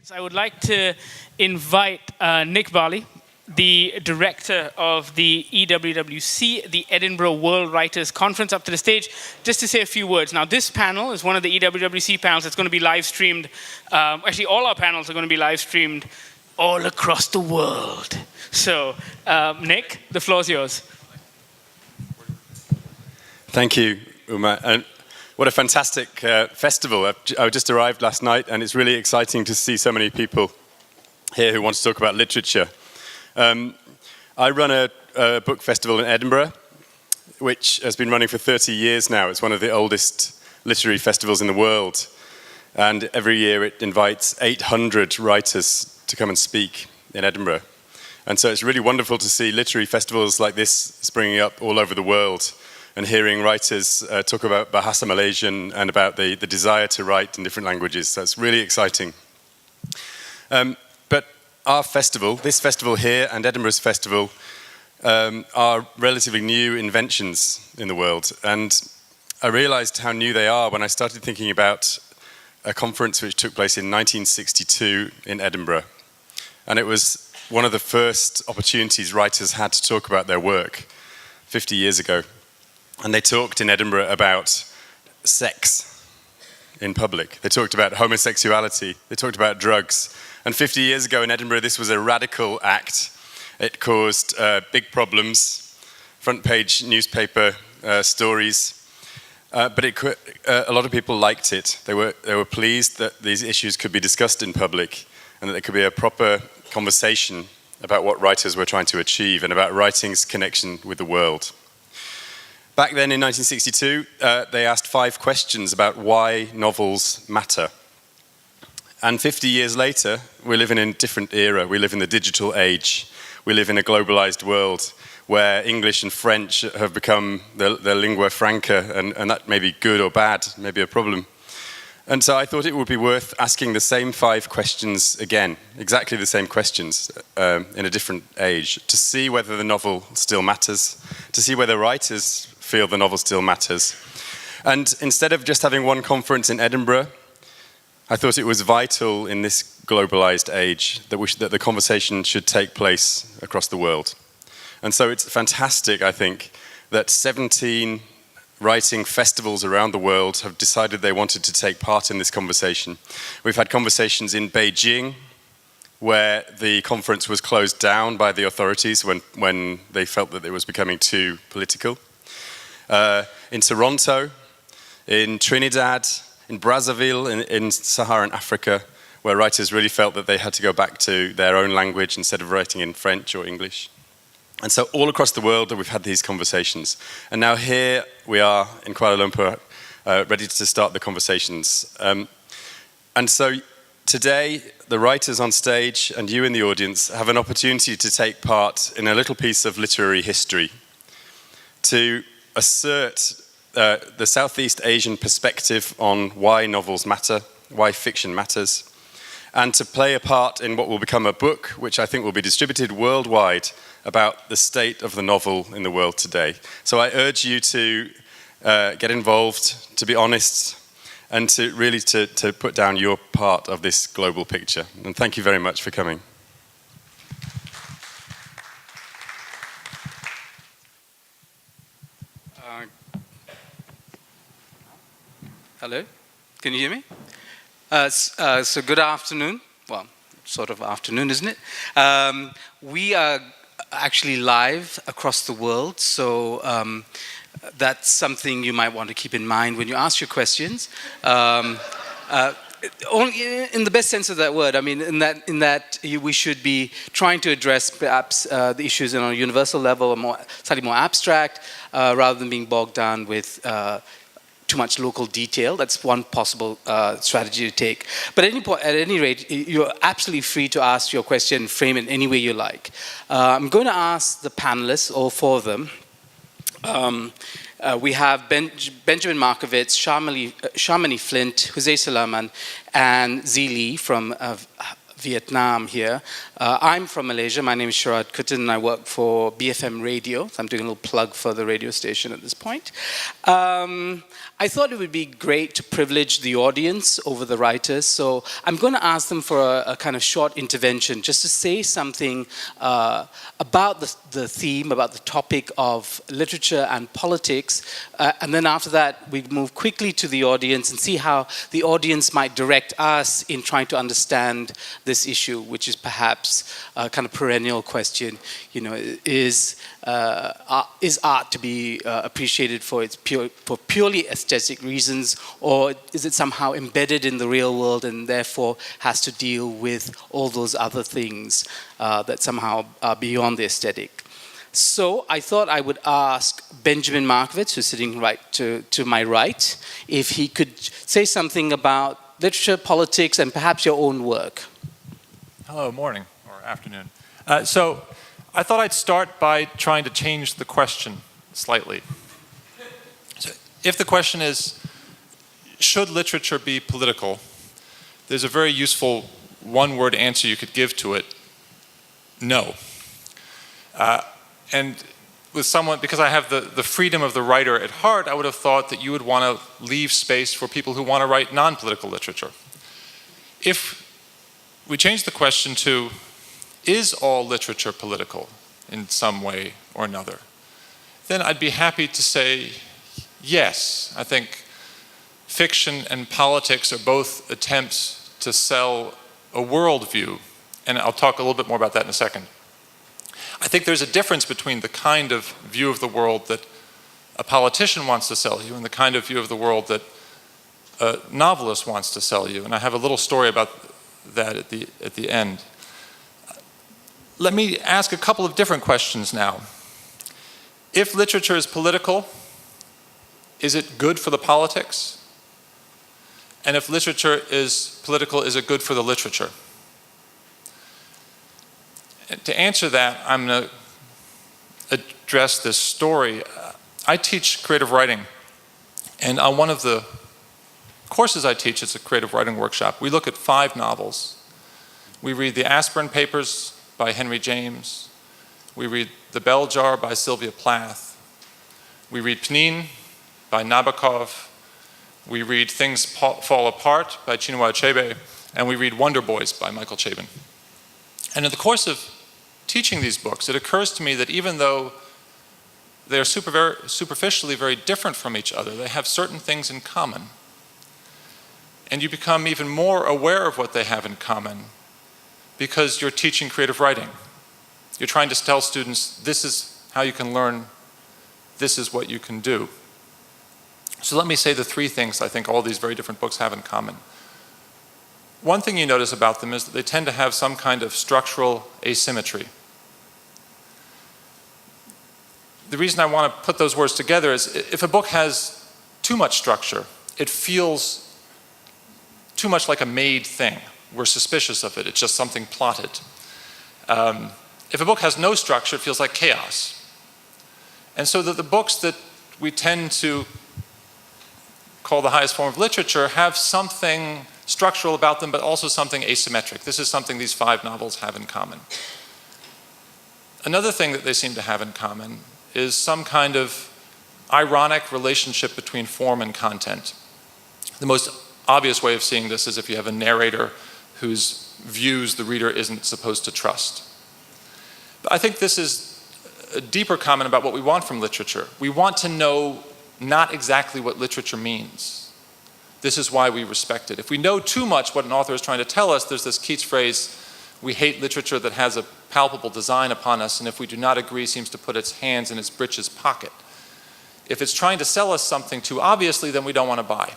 I would like to invite Nick Barley, the director of the EWWC, the Edinburgh World Writers Conference, up to the stage, just to say a few words. Now, this panel is one of the EWWC panels that's going to be live streamed. Actually, all our panels are going to be live streamed all across the world. So, Nick, the floor is yours. Thank you, Uma. And what a fantastic festival. I just arrived last night, and it's really exciting to see so many people here who want to talk about literature. I run a book festival in Edinburgh, which has been running for 30 years now. It's one of the oldest literary festivals in the world. And every year it invites 800 writers to come and speak in Edinburgh. And so it's really wonderful to see literary festivals like this springing up all over the world, and hearing writers talk about Bahasa Malaysian and about the desire to write in different languages. So it's really exciting. But our festival, this festival here and Edinburgh's festival, are relatively new inventions in the world. And I realized how new they are when I started thinking about a conference which took place in 1962 in Edinburgh. And it was one of the first opportunities writers had to talk about their work 50 years ago. And they talked in Edinburgh about sex in public. They talked about homosexuality. They talked about drugs. And 50 years ago in Edinburgh, this was a radical act. It caused big problems, front page newspaper stories. But a lot of people liked it. They were pleased that these issues could be discussed in public and that there could be a proper conversation about what writers were trying to achieve and about writing's connection with the world. Back then in 1962, they asked 5 questions about why novels matter. And 50 years later, we live in a different era. We live in the digital age. We live in a globalized world where English and French have become the lingua franca, and that may be good or bad, maybe a problem. And so I thought it would be worth asking the same 5 questions again, exactly the same questions in a different age, to see whether the novel still matters, to see whether writers feel the novel still matters. And instead of just having one conference in Edinburgh, I thought it was vital in this globalized age that the conversation should take place across the world. And so it's fantastic, I think, that 17 writing festivals around the world have decided they wanted to take part in this conversation. We've had conversations in Beijing, where the conference was closed down by the authorities when they felt that it was becoming too political. In Toronto, in Trinidad, in Brazzaville, in Saharan Africa, where writers really felt that they had to go back to their own language instead of writing in French or English. And so all across the world we've had these conversations. And now here we are in Kuala Lumpur, ready to start the conversations. And so today, the writers on stage and you in the audience have an opportunity to take part in a little piece of literary history, to assert the Southeast Asian perspective on why novels matter, why fiction matters, and to play a part in what will become a book, which I think will be distributed worldwide, about the state of the novel in the world today. So I urge you to get involved, to be honest, and to really to put down your part of this global picture. And thank you very much for coming. Hello, can you hear me? So good afternoon. Well, sort of afternoon, isn't it? We are actually live across the world, so that's something you might want to keep in mind when you ask your questions. Only in the best sense of that word. I mean, in that we should be trying to address perhaps the issues on a universal level, or slightly more abstract, rather than being bogged down with too much local detail. That's one possible strategy to take. But at any rate, you're absolutely free to ask your question, frame it any way you like. I'm going to ask the panelists, all 4 of them. We have Benjamin Markovits, Shamini FLINT, SULAIMAN, and Zee Lee from Vietnam here. I'm from Malaysia. My name is Sharad Kuttan and I work for BFM Radio. So I'm doing a little plug for the radio station at this point. I thought it would be great to privilege the audience over the writers. So I'm going to ask them for a kind of short intervention just to say something about the theme, about the topic of literature and politics. And then after that, we move quickly to the audience and see how the audience might direct us in trying to understand this issue, which is perhaps a kind of perennial question. You know, is art to be appreciated for purely aesthetic reasons, or is it somehow embedded in the real world and therefore has to deal with all those other things that somehow are beyond the aesthetic? So I thought I would ask Benjamin Markovits, who's sitting right to my right, if he could say something about literature, politics, and perhaps your own work. Hello, morning or afternoon. So I thought I'd start by trying to change the question slightly. So if the question is, should literature be political? There's a very useful one-word answer you could give to it: no. And with someone, because I have the freedom of the writer at heart, I would have thought that you would want to leave space for people who want to write non-political literature. If we change the question to, is all literature political in some way or another? Then I'd be happy to say yes. I think fiction and politics are both attempts to sell a worldview, and I'll talk a little bit more about that in a second. I think there's a difference between the kind of view of the world that a politician wants to sell you and the kind of view of the world that a novelist wants to sell you. And I have a little story about that at the end. Let me ask a couple of different questions now. If literature is political, is it good for the politics? And if literature is political, is it good for the literature? To answer that, I'm going to address this story. I teach creative writing, and on one of the courses I teach, it's a creative writing workshop, we look at 5 novels. We read The Aspirin Papers by Henry James. We read The Bell Jar by Sylvia Plath. We read Pnin by Nabokov. We read Things Fall Apart by Chinua Achebe. And we read Wonder Boys by Michael Chabon. And in the course of teaching these books, it occurs to me that even though they are superficially very different from each other, they have certain things in common. And you become even more aware of what they have in common because you're teaching creative writing. You're trying to tell students, this is how you can learn, this is what you can do. So let me say the 3 things I think all these very different books have in common. One thing you notice about them is that they tend to have some kind of structural asymmetry. The reason I want to put those words together is if a book has too much structure, it feels too much like a made thing. We're suspicious of it. It's just something plotted. If a book has no structure, it feels like chaos. And so that the books that we tend to call the highest form of literature have something structural about them, but also something asymmetric. This is something these 5 novels have in common. Another thing that they seem to have in common is some kind of ironic relationship between form and content. The most obvious way of seeing this is if you have a narrator whose views the reader isn't supposed to trust. But I think this is a deeper comment about what we want from literature. We want to know not exactly what literature means. This is why we respect it. If we know too much what an author is trying to tell us, there's this Keats phrase, we hate literature that has a palpable design upon us, and if we do not agree, seems to put its hands in its breeches pocket. If it's trying to sell us something too obviously, then we don't want to buy.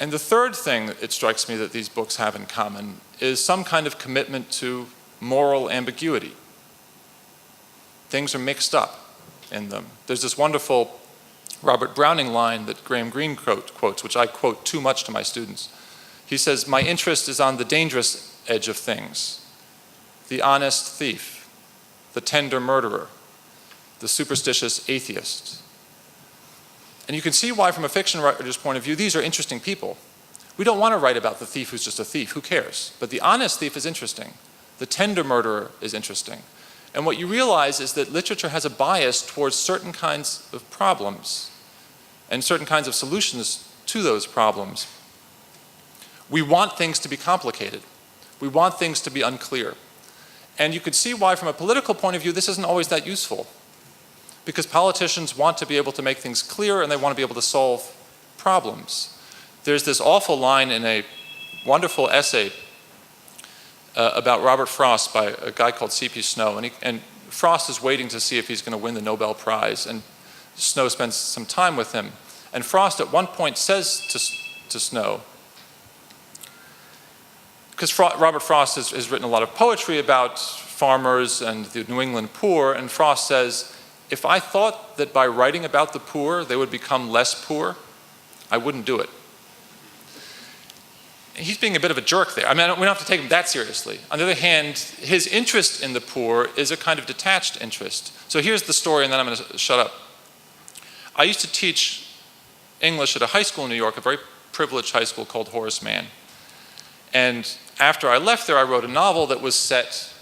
And the third thing that it strikes me that these books have in common is some kind of commitment to moral ambiguity. Things are mixed up in them. There's this wonderful Robert Browning line that Graham Greene quotes, which I quote too much to my students. He says, "My interest is on the dangerous edge of things, the honest thief, the tender murderer, the superstitious atheist." And you can see why, from a fiction writer's point of view, these are interesting people. We don't want to write about the thief who's just a thief. Who cares? But the honest thief is interesting. The tender murderer is interesting. And what you realize is that literature has a bias towards certain kinds of problems and certain kinds of solutions to those problems. We want things to be complicated. We want things to be unclear. And you could see why, from a political point of view, this isn't always that useful. Because politicians want to be able to make things clear and they want to be able to solve problems. There's this awful line in a wonderful essay about Robert Frost by a guy called C.P. Snow. And Frost is waiting to see if he's going to win the Nobel Prize. And Snow spends some time with him. And Frost at one point says to Snow, because Robert Frost has written a lot of poetry about farmers and the New England poor, and Frost says, if I thought that by writing about the poor they would become less poor, I wouldn't do it. He's being a bit of a jerk there. I mean, we don't have to take him that seriously. On the other hand, his interest in the poor is a kind of detached interest. So here's the story, and then I'm going to shut up. I used to teach English at a high school in New York, a very privileged high school called Horace Mann. And after I left there, I wrote a novel that was set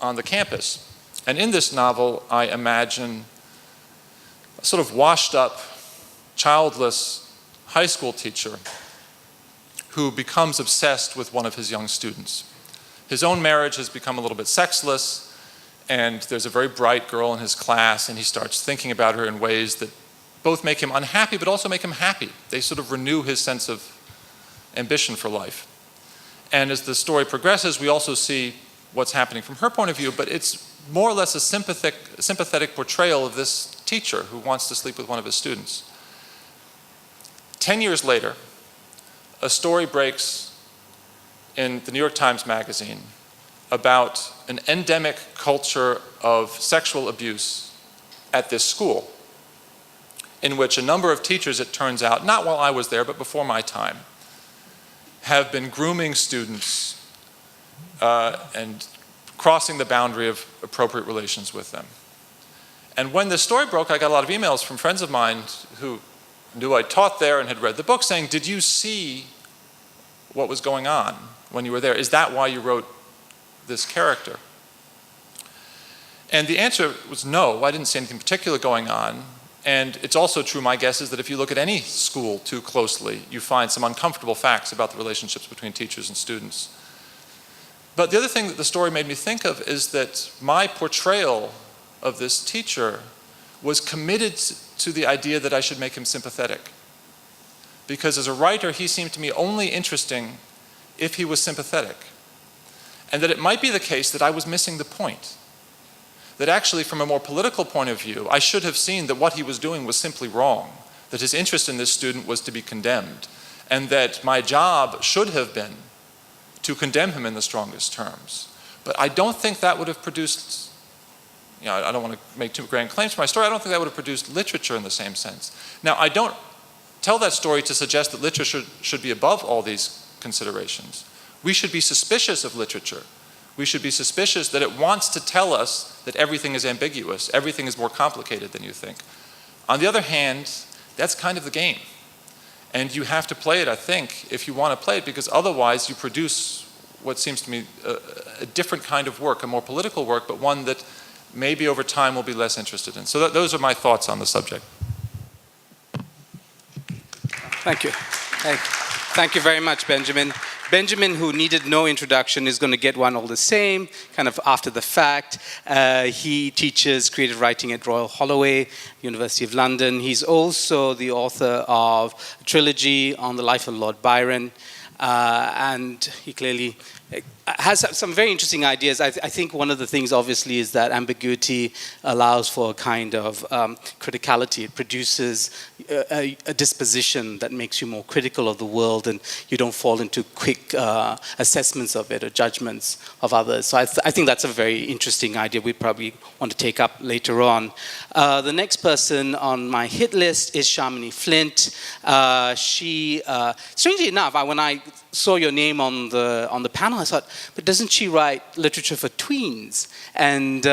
on the campus. And in this novel, I imagine a sort of washed up, childless high school teacher who becomes obsessed with one of his young students. His own marriage has become a little bit sexless, and there's a very bright girl in his class, and he starts thinking about her in ways that both make him unhappy but also make him happy. They sort of renew his sense of ambition for life. And as the story progresses, we also see what's happening from her point of view, but it's more or less a sympathetic portrayal of this teacher who wants to sleep with one of his students. 10 years later, a story breaks in the New York Times Magazine about an endemic culture of sexual abuse at this school, in which a number of teachers, it turns out, not while I was there, but before my time, have been grooming students and crossing the boundary of appropriate relations with them. And when this story broke, I got a lot of emails from friends of mine who knew I taught there and had read the book saying, did you see what was going on when you were there? Is that why you wrote this character? And the answer was no, I didn't see anything particular going on. And it's also true, my guess is that if you look at any school too closely, you find some uncomfortable facts about the relationships between teachers and students. But the other thing that the story made me think of is that my portrayal of this teacher was committed to the idea that I should make him sympathetic. Because as a writer, he seemed to me only interesting if he was sympathetic. And that it might be the case that I was missing the point. That actually, from a more political point of view, I should have seen that what he was doing was simply wrong, that his interest in this student was to be condemned, and that my job should have been to condemn him in the strongest terms. But I don't think that would have produced, I don't want to make too grand claims for my story, I don't think that would have produced literature in the same sense. Now, I don't tell that story to suggest that literature should be above all these considerations. We should be suspicious of literature. We should be suspicious that it wants to tell us that everything is ambiguous, everything is more complicated than you think. On the other hand, that's kind of the game. And you have to play it, I think, if you want to play it, because otherwise you produce what seems to me a different kind of work, a more political work, but one that maybe over time we'll be less interested in. So those are my thoughts on the subject. Thank you. Thank you very much, Benjamin. Benjamin, who needed no introduction, is going to get one all the same, kind of after the fact. He teaches creative writing at Royal Holloway, University of London. He's also the author of a trilogy on the life of Lord Byron, and he clearly has some very interesting ideas. I think one of the things, obviously, is that ambiguity allows for a kind of criticality. It produces a disposition that makes you more critical of the world, and you don't fall into quick assessments of it or judgments of others. So I think that's a very interesting idea we probably want to take up later on. The next person on my hit list is Shamini Flint. She, strangely enough, when I saw your name on the panel, I thought, but doesn't she write literature for tweens? And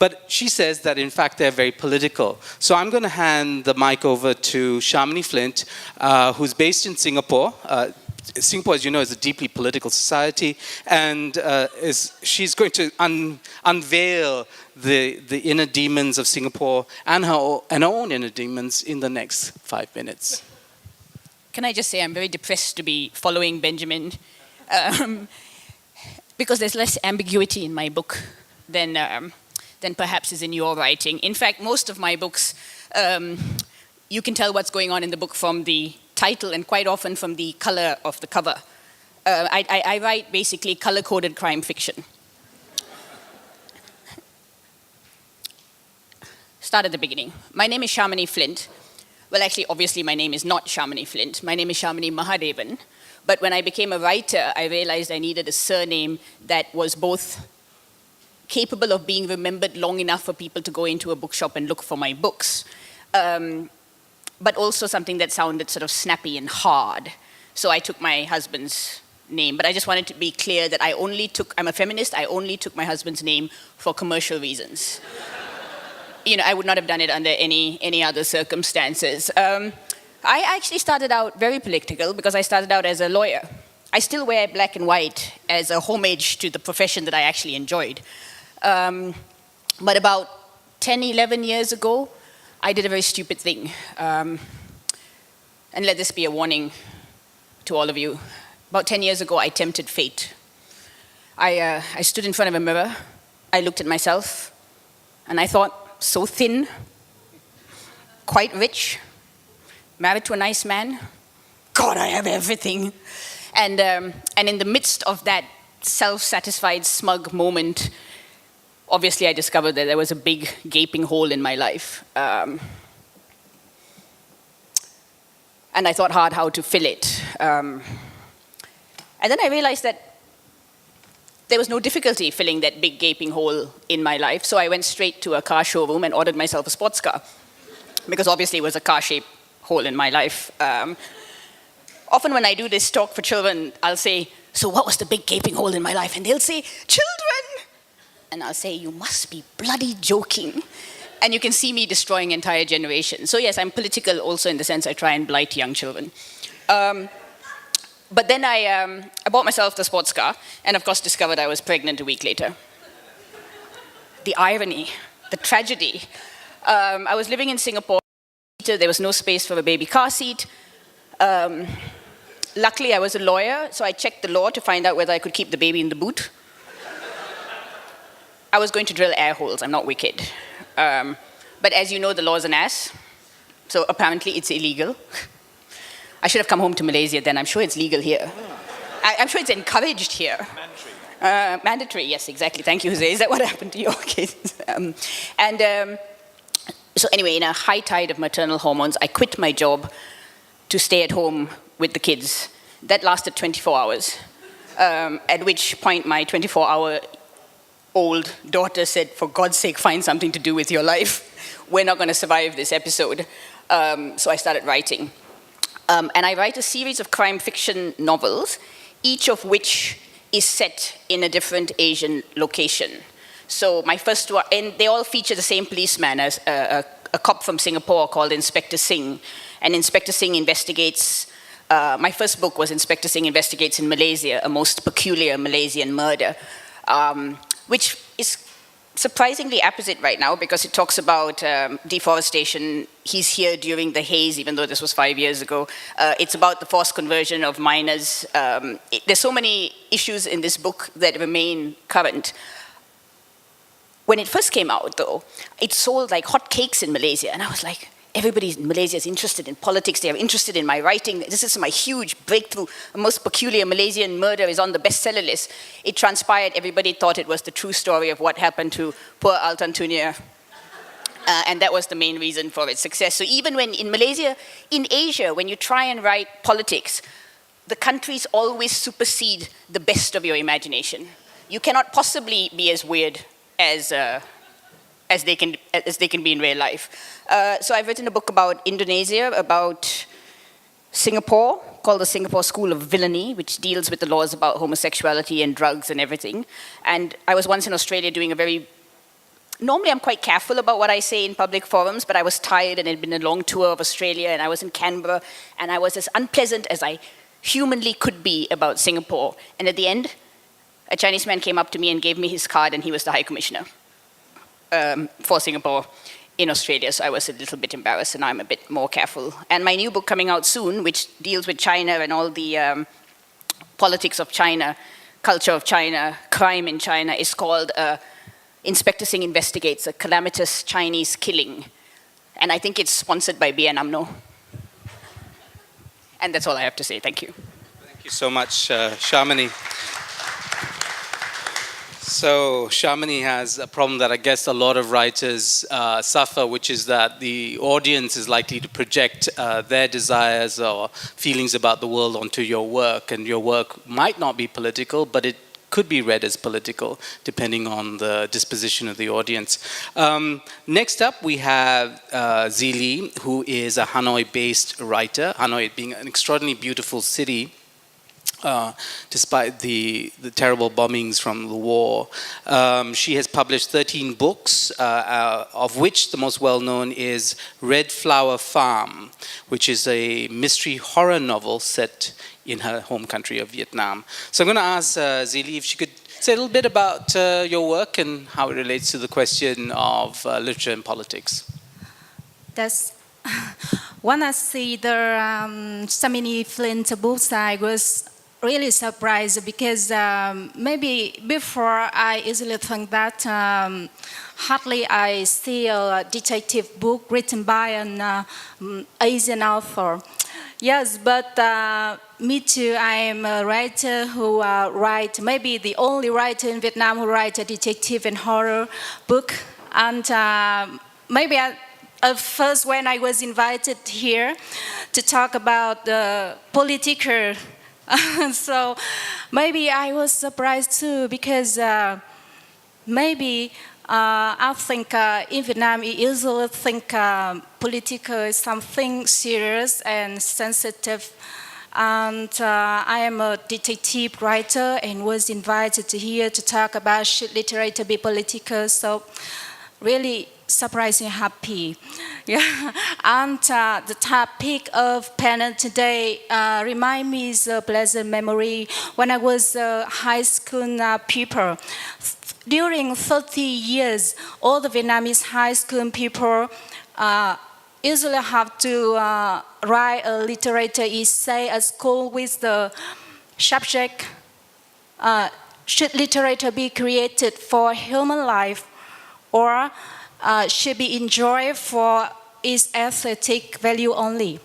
But she says that, in fact, they're very political. So I'm going to hand the mic over to Shamini Flint, who's based in Singapore. Singapore, as you know, is a deeply political society, and she's going to unveil the inner demons of Singapore and her own inner demons in the next 5 minutes. Can I just say I'm very depressed to be following Benjamin, because there's less ambiguity in my book than perhaps is in your writing. In fact, most of my books, you can tell what's going on in the book from the title and quite often from the color of the cover. I write basically color-coded crime fiction. Start at the beginning. My name is Shamini Flint. Well, actually, obviously, my name is not Shamini Flint. My name is Shamini Mahadevan. But when I became a writer, I realized I needed a surname that was both capable of being remembered long enough for people to go into a bookshop and look for my books, but also something that sounded sort of snappy and hard. So I took my husband's name. But I just wanted to be clear that I'm a feminist, I only took my husband's name for commercial reasons. You know, I would not have done it under any other circumstances. I actually started out very political because I started out as a lawyer. I still wear black and white as a homage to the profession that I actually enjoyed. But about 10, 11 years ago, I did a very stupid thing. And let this be a warning to all of you. About 10 years ago, I tempted fate. I stood in front of a mirror, I looked at myself, and I thought, so thin, quite rich, married to a nice man. God, I have everything. And in the midst of that self-satisfied, smug moment, obviously I discovered that there was a big, gaping hole in my life. And I thought hard how to fill it. And then I realized that there was no difficulty filling that big, gaping hole in my life. So I went straight to a car showroom and ordered myself a sports car, because obviously it was a car-shaped hole in my life. Often when I do this talk for children, I'll say, so what was the big gaping hole in my life? And they'll say, children! And I'll say, you must be bloody joking. And you can see me destroying entire generations. So yes, I'm political also in the sense I try and blight young children. But then I bought myself the sports car, and of course discovered I was pregnant a week later. The irony, the tragedy. I was living in Singapore. There was no space for a baby car seat. Luckily, I was a lawyer, so I checked the law to find out whether I could keep the baby in the boot. I was going to drill air holes, I'm not wicked. But as you know, the law is an ass, so apparently it's illegal. I should have come home to Malaysia then, I'm sure it's legal here. I'm sure it's encouraged here. Mandatory. Mandatory, yes, exactly. Thank you, Jose. Is that what happened to your case? So anyway, in a high tide of maternal hormones, I quit my job to stay at home with the kids. That lasted 24 hours, at which point my 24-hour-old daughter said, for God's sake, find something to do with your life. We're not going to survive this episode. So I started writing. And I write a series of crime fiction novels, each of which is set in a different Asian location. So my first one, and they all feature the same policeman, as a cop from Singapore called Inspector Singh. And Inspector Singh investigates, my first book was Inspector Singh Investigates in Malaysia, a most peculiar Malaysian murder, which is surprisingly apposite right now because it talks about deforestation. He's here during the haze, even though this was 5 years ago. It's about the forced conversion of miners. There's so many issues in this book that remain current. When it first came out, though, it sold like hotcakes in Malaysia, and I was like, everybody in Malaysia is interested in politics, they are interested in my writing, this is my huge breakthrough, the most peculiar Malaysian murder is on the bestseller list. It transpired, everybody thought it was the true story of what happened to poor Altan Tunia, and that was the main reason for its success. So even when in Malaysia, in Asia, when you try and write politics, the countries always supersede the best of your imagination. You cannot possibly be as weird as they can be in real life. So I've written a book about Indonesia, about Singapore, called the Singapore School of Villainy, which deals with the laws about homosexuality and drugs and everything. And I was once in Australia doing a very normally I'm quite careful about what I say in public forums, but I was tired and it had been a long tour of Australia and I was in Canberra and I was as unpleasant as I humanly could be about Singapore. And at the end, a Chinese man came up to me and gave me his card and he was the High Commissioner for Singapore in Australia. So I was a little bit embarrassed and I'm a bit more careful. And my new book coming out soon, which deals with China and all the politics of China, culture of China, crime in China, is called Inspector Singh Investigates a Calamitous Chinese Killing. And I think it's sponsored by BN AMNO. And that's all I have to say. Thank you. Thank you so much, Shamini. So Shamini has a problem that I guess a lot of writers suffer, which is that the audience is likely to project their desires or feelings about the world onto your work, and your work might not be political, but it could be read as political, depending on the disposition of the audience. Next up, we have Zili, who is a Hanoi-based writer, Hanoi being an extraordinarily beautiful city, despite the terrible bombings from the war. She has published 13 books, of which the most well-known is Red Flower Farm, which is a mystery horror novel set in her home country of Vietnam. So I'm going to ask Zili if she could say a little bit about your work and how it relates to the question of literature and politics. That's when I see the so many FLINT books, I was really surprised because maybe before I easily think that hardly I see a detective book written by an Asian author. Yes, but me too, I am a writer who write, maybe the only writer in Vietnam who writes a detective and horror book. And maybe at first when I was invited here to talk about the political, so maybe I was surprised too, because maybe I think in Vietnam, you usually think political is something serious and sensitive. And I am a detective writer and was invited here to talk about should literature be political. So really surprising, happy. Yeah. And the topic of panel today remind me of a pleasant memory when I was a high school pupil. During 30 years, all the Vietnamese high school people usually have to write a literature essay at school with the subject, should literature be created for human life or should be enjoyed for its aesthetic value only.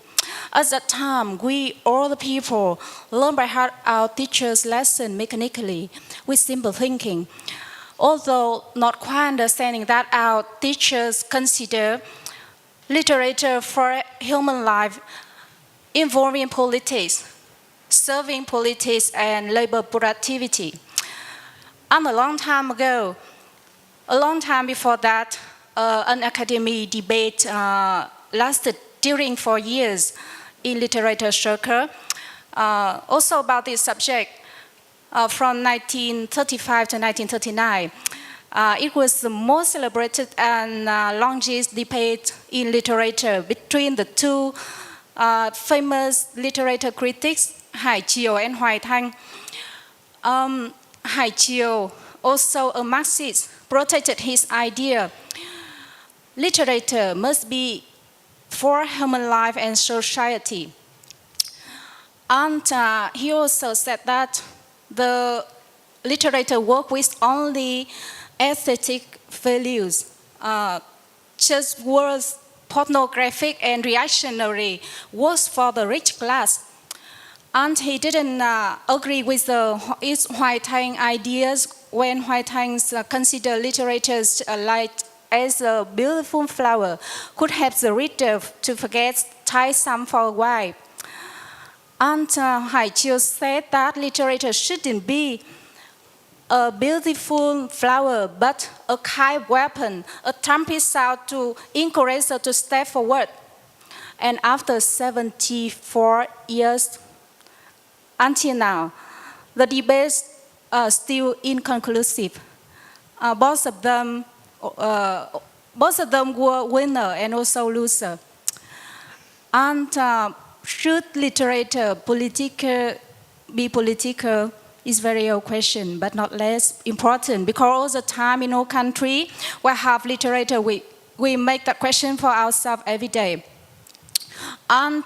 At that time, we, all the people, learn by heart our teacher's lesson mechanically with simple thinking. Although not quite understanding that our teachers consider literature for human life involving politics, serving politics and labor productivity. And a long time ago, a long time before that, an academic debate lasted during 4 years in literature circle, also about this subject. From 1935 to 1939. It was the most celebrated and longest debate in literature between the two famous literature critics, Hải Chiều and Hoài Thanh. Hải Chiều, also a Marxist, protected his idea. Literature must be for human life and society. And he also said that the literature work with only aesthetic values, just words pornographic and reactionary, works for the rich class. And he didn't agree with Hoài Thanh ideas when Hoài Thanh considered literature like as a beautiful flower, could help the reader to forget tiresome for a while. And Hải Chiều said that literature shouldn't be a beautiful flower, but a kind weapon, a trumpet sound to encourage her to step forward. And after 74 years, until now, the debates are still inconclusive. Both of them both of them were winner and also loser. And should literature be political is very old question, but not less important, because all the time in our country we have literature, we make that question for ourselves every day. And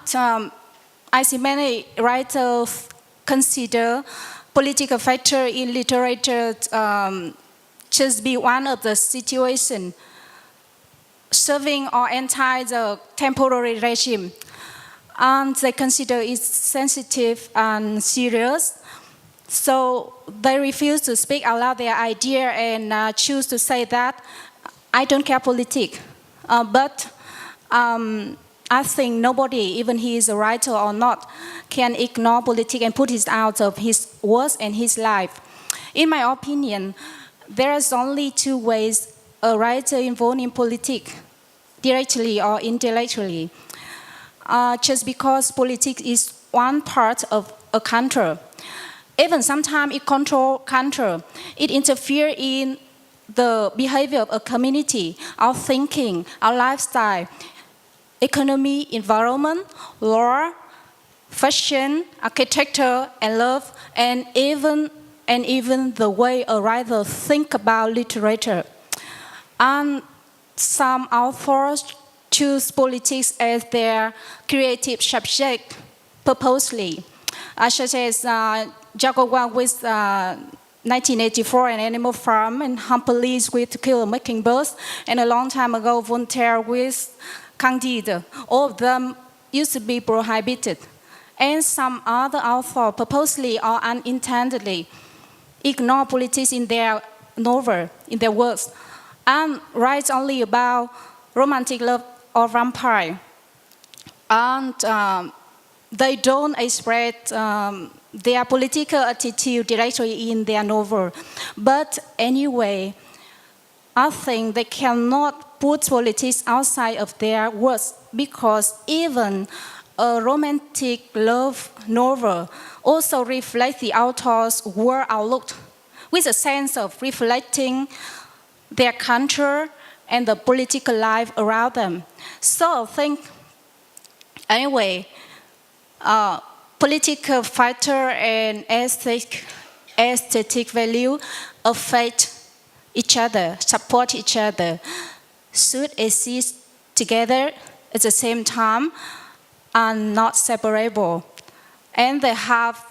I see many writers consider political factor in literature just be one of the situations serving or anti the temporary regime. And they consider it sensitive and serious. So they refuse to speak out loud their idea and choose to say that I don't care politics. But I think nobody, even he is a writer or not, can ignore politics and put it out of his works and his life. In my opinion, there is only two ways a writer involved in politics, directly or indirectly. Just because politics is one part of a country. Even sometimes it controls country. It interferes in the behavior of a community, our thinking, our lifestyle, economy, environment, law, fashion, architecture, and love, and even the way a writer thinks about literature. And some authors choose politics as their creative subject purposely, such as Jacob with 1984, An Animal Farm, and Humphreys with To Kill a Mockingbird, and a long time ago Voltaire with Candide. All of them used to be prohibited. And some other authors purposely or unintendedly ignore politics in their novel, in their works, and write only about romantic love or vampire. And they don't express their political attitude directly in their novel. But anyway, I think they cannot put politics outside of their works, because even a romantic love novel also reflects the author's world outlook, with a sense of reflecting their culture and the political life around them. So I think, anyway, political factor and aesthetic value affect each other, support each other, should exist together at the same time and not separable. And they have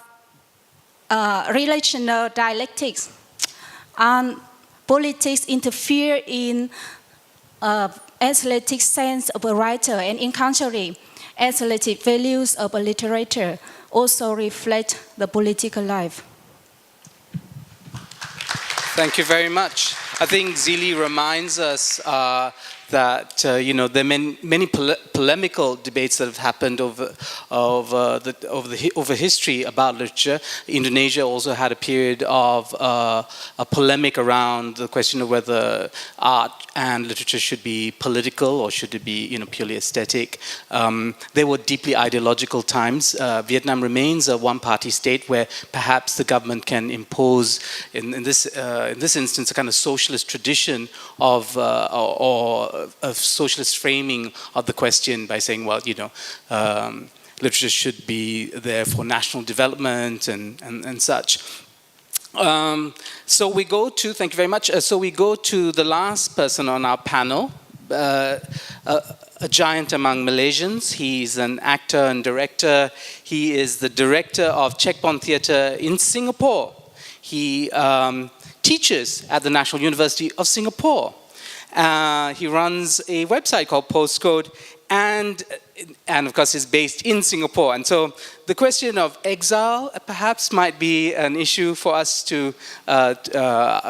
relational dialectics. And politics interfere in aesthetic sense of a writer, and in contrary, aesthetic values of a literature also reflect the political life. Thank you very much. I think Zili reminds us that there are many polemical debates that have happened over history about literature. Indonesia also had a period of a polemic around the question of whether art and literature should be political or should it be purely aesthetic. They were deeply ideological times. Vietnam remains a one-party state where perhaps the government can impose, in this instance, a kind of socialist tradition of socialist framing of the question by saying, well, literature should be there for national development and such. So we go to, thank you very much. So we go to the last person on our panel, a giant among Malaysians. He's an actor and director. He is the director of Checkpoint Theatre in Singapore. He teaches at the National University of Singapore. He runs a website called Postcode, and of course is based in Singapore. And so the question of exile perhaps might be an issue for us to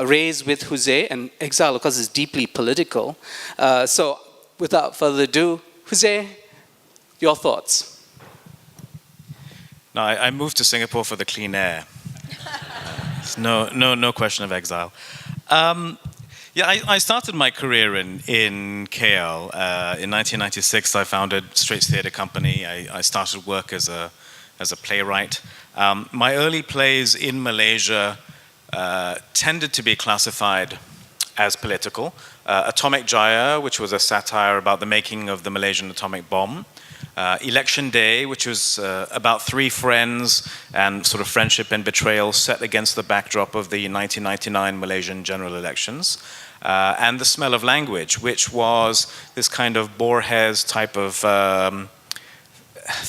raise with Jose, and exile of course is deeply political. So without further ado, Jose, your thoughts. No, I moved to Singapore for the clean air. No question of exile. Yeah, I started my career in KL. In 1996, I founded Straits Theatre Company. I started work as a playwright. My early plays in Malaysia tended to be classified as political. Atomic Jaya, which was a satire about the making of the Malaysian atomic bomb. Election Day, which was about three friends and sort of friendship and betrayal set against the backdrop of the 1999 Malaysian general elections. And The Smell of Language, which was this kind of Borges type of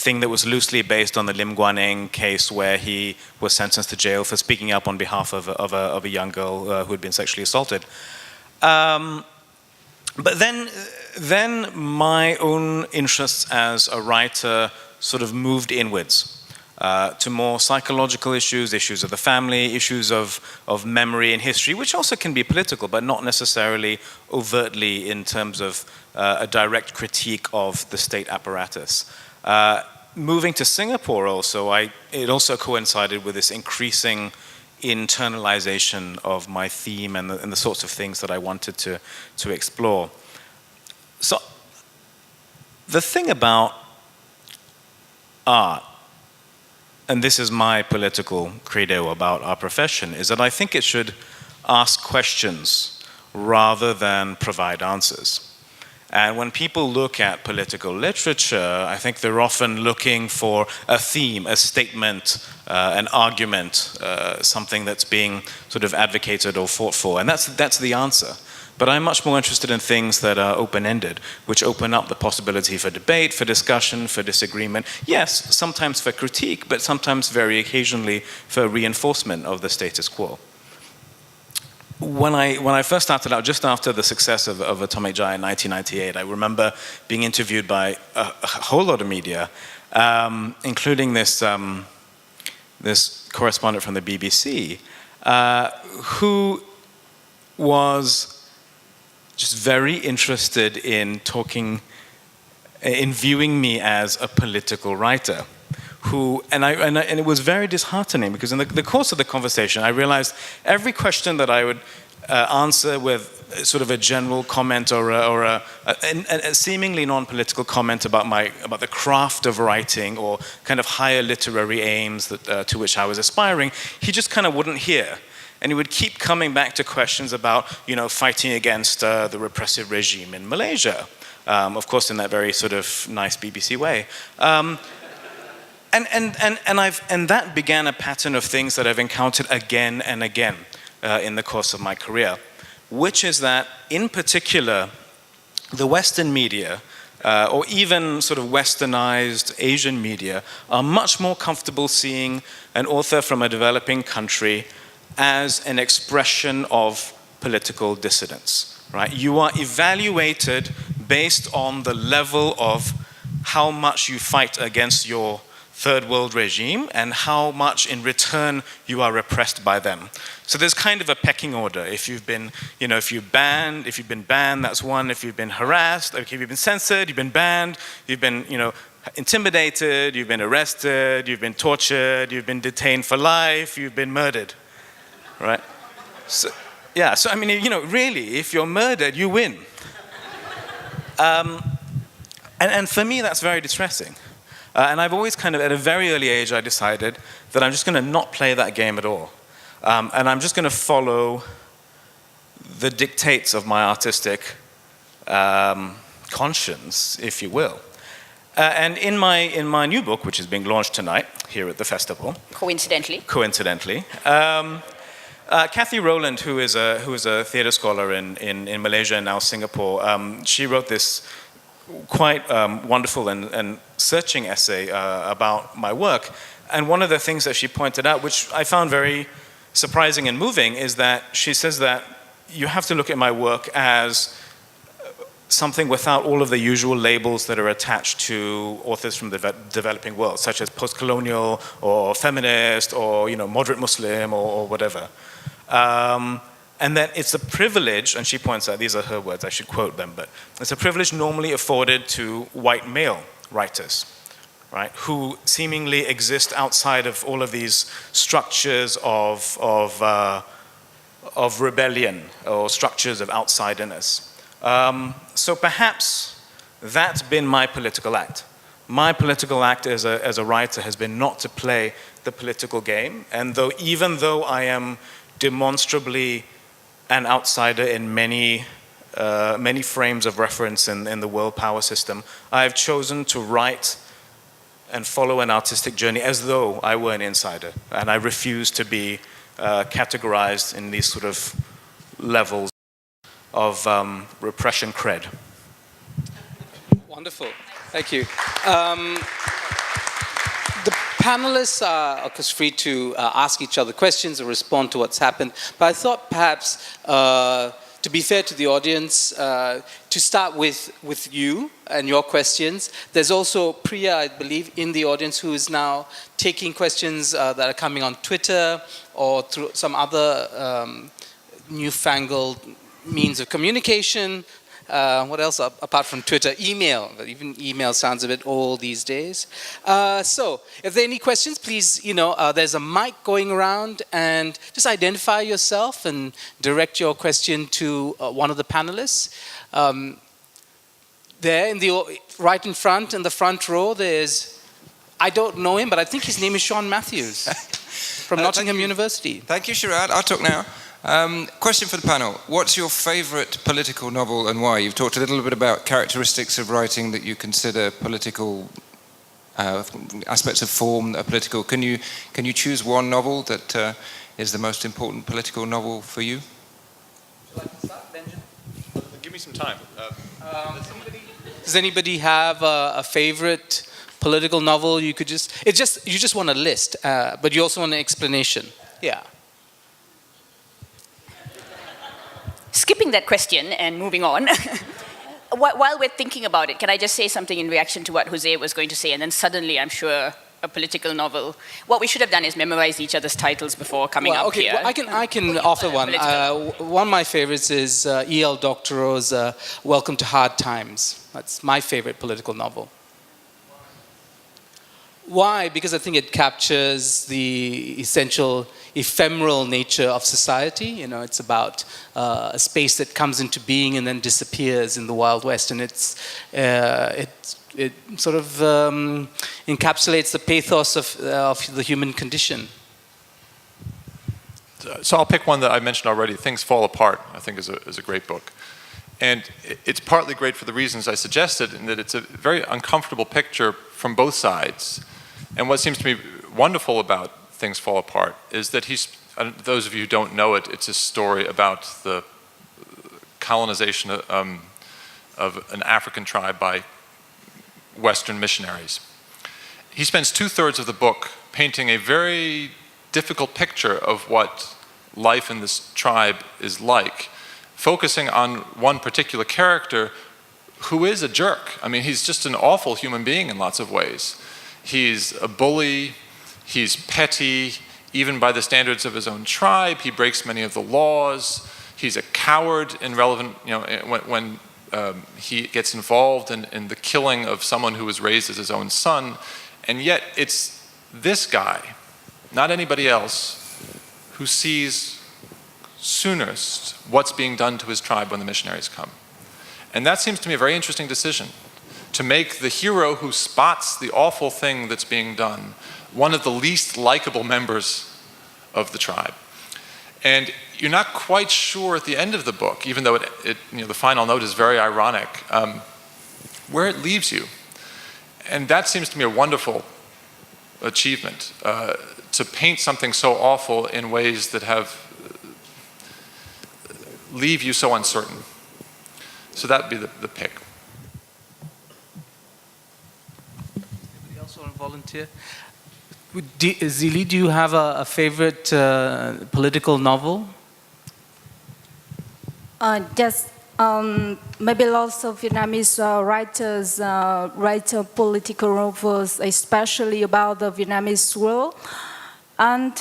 thing that was loosely based on the Lim Guan Eng case, where he was sentenced to jail for speaking up on behalf of a young girl who had been sexually assaulted. But then my own interests as a writer sort of moved inwards to more psychological issues, issues of the family, issues of memory and history, which also can be political, but not necessarily overtly in terms of a direct critique of the state apparatus. Moving to Singapore also, it also coincided with this increasing internalization of my theme and the sorts of things that I wanted to explore. So the thing about art, and this is my political credo about our profession, is that I think it should ask questions rather than provide answers. And when people look at political literature, I think they're often looking for a theme, a statement, an argument, something that's being sort of advocated or fought for. And that's the answer. But I'm much more interested in things that are open-ended, which open up the possibility for debate, for discussion, for disagreement. Yes, sometimes for critique, but sometimes very occasionally for reinforcement of the status quo. When I first started out, just after the success of Atomic Jaya in 1998, I remember being interviewed by a whole lot of media, including this correspondent from the BBC, who was just very interested in viewing me as a political writer. And it was very disheartening, because in the course of the conversation I realized every question that I would answer with sort of a general comment or a seemingly non-political comment about the craft of writing or kind of higher literary aims to which I was aspiring, he just kind of wouldn't hear. And he would keep coming back to questions about, fighting against the repressive regime in Malaysia, of course in that very sort of nice BBC way. And that began a pattern of things that I've encountered again and again in the course of my career, which is that, in particular, the Western media, or even sort of westernized Asian media, are much more comfortable seeing an author from a developing country as an expression of political dissidence, right? You are evaluated based on the level of how much you fight against your third world regime and how much in return you are repressed by them. So there's kind of a pecking order. If you've been banned, that's one. If you've been harassed, okay, if you've been censored, you've been banned, you've been, intimidated, you've been arrested, you've been tortured, you've been detained for life, you've been murdered, right? So I mean, really, if you're murdered, you win. And for me, that's very distressing. And I've always kind of, at a very early age, I decided that I'm just going to not play that game at all. And I'm just going to follow the dictates of my artistic conscience, if you will. And in my new book, which is being launched tonight here at the festival. Coincidentally. Kathy Rowland, who is a theater scholar in Malaysia and now Singapore, she wrote this quite wonderful and searching essay about my work. And one of the things that she pointed out, which I found very surprising and moving, is that she says that you have to look at my work as something without all of the usual labels that are attached to authors from the developing world, such as post-colonial or feminist or moderate Muslim or whatever. And that it's a privilege, and she points out, these are her words, I should quote them, but it's a privilege normally afforded to white male writers, right, who seemingly exist outside of all of these structures of rebellion or structures of outsiderness. So perhaps that's been my political act. My political act as a writer has been not to play the political game, and even though I am demonstrably an outsider in many frames of reference in the world power system, I have chosen to write and follow an artistic journey as though I were an insider, and I refuse to be categorized in these sort of levels of repression cred. Wonderful, thank you. The panelists are, of course, free to ask each other questions or respond to what's happened, but I thought perhaps, to be fair to the audience, to start with you and your questions. There's also Priya, I believe, in the audience who is now taking questions that are coming on Twitter or through some other newfangled means of communication. What else apart from Twitter? Email. Even email sounds a bit old these days. So, if there are any questions, please, there's a mic going around, and just identify yourself and direct your question to one of the panelists. There, right in front, in the front row, there's, I don't know him, but I think his name is Sean Matthews from Nottingham University. Thank you, Sharad. I'll talk now. Question for the panel. What's your favourite political novel and why? You've talked a little bit about characteristics of writing that you consider political, aspects of form that are political. Can you choose one novel that is the most important political novel for you? Would you like to start, Benjamin? Give me some time. Does anybody have a favourite political novel you could you just want a list, but you also want an explanation? Yeah. Skipping that question and moving on, while we're thinking about it, can I just say something in reaction to what Jose was going to say, and then suddenly I'm sure a political novel. What we should have done is memorize each other's titles before coming up here. Well, I can offer one. One of my favorites is E.L. Doctorow's Welcome to Hard Times. That's my favorite political novel. Why? Because I think it captures the essential ephemeral nature of society. It's about a space that comes into being and then disappears in the Wild West, and it sort of encapsulates the pathos of the human condition. So I'll pick one that I mentioned already. Things Fall Apart, I think, is a great book. And it's partly great for the reasons I suggested, in that it's a very uncomfortable picture from both sides. And what seems to me wonderful about Things Fall Apart is that those of you who don't know it, it's a story about the colonization of an African tribe by Western missionaries. He spends 2/3 of the book painting a very difficult picture of what life in this tribe is like, focusing on one particular character who is a jerk. I mean, he's just an awful human being in lots of ways. He's a bully, he's petty, even by the standards of his own tribe. He breaks many of the laws. He's a coward in relevant, when he gets involved in the killing of someone who was raised as his own son. And yet it's this guy, not anybody else, who sees soonest what's being done to his tribe when the missionaries come. And that seems to me a very interesting decision, to make the hero who spots the awful thing that's being done one of the least likable members of the tribe. And you're not quite sure at the end of the book, even though the final note is very ironic, where it leaves you. And that seems to me a wonderful achievement, to paint something so awful in ways that leave you so uncertain. So that would be the pick. Anybody else want to volunteer? Zili, do you have a favorite political novel? Maybe lots of Vietnamese writers write political novels, especially about the Vietnamese world. And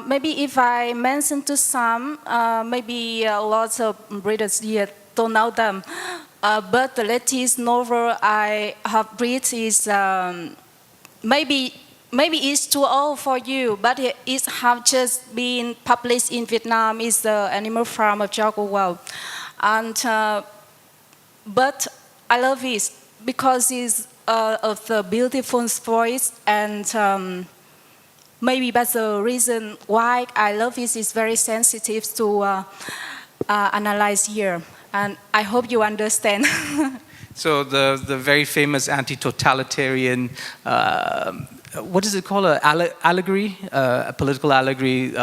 maybe if I mention to some, maybe lots of readers here don't know them. But the latest novel I have read is maybe it's too old for you, but it have just been published in Vietnam. It's The Animal Farm of George Orwell. And but I love it because it's of the beautiful voice, and maybe that's the reason why I love it. It's very sensitive to analyze here, and I hope you understand. So the very famous anti-totalitarian, what is it called, allegory, a political allegory,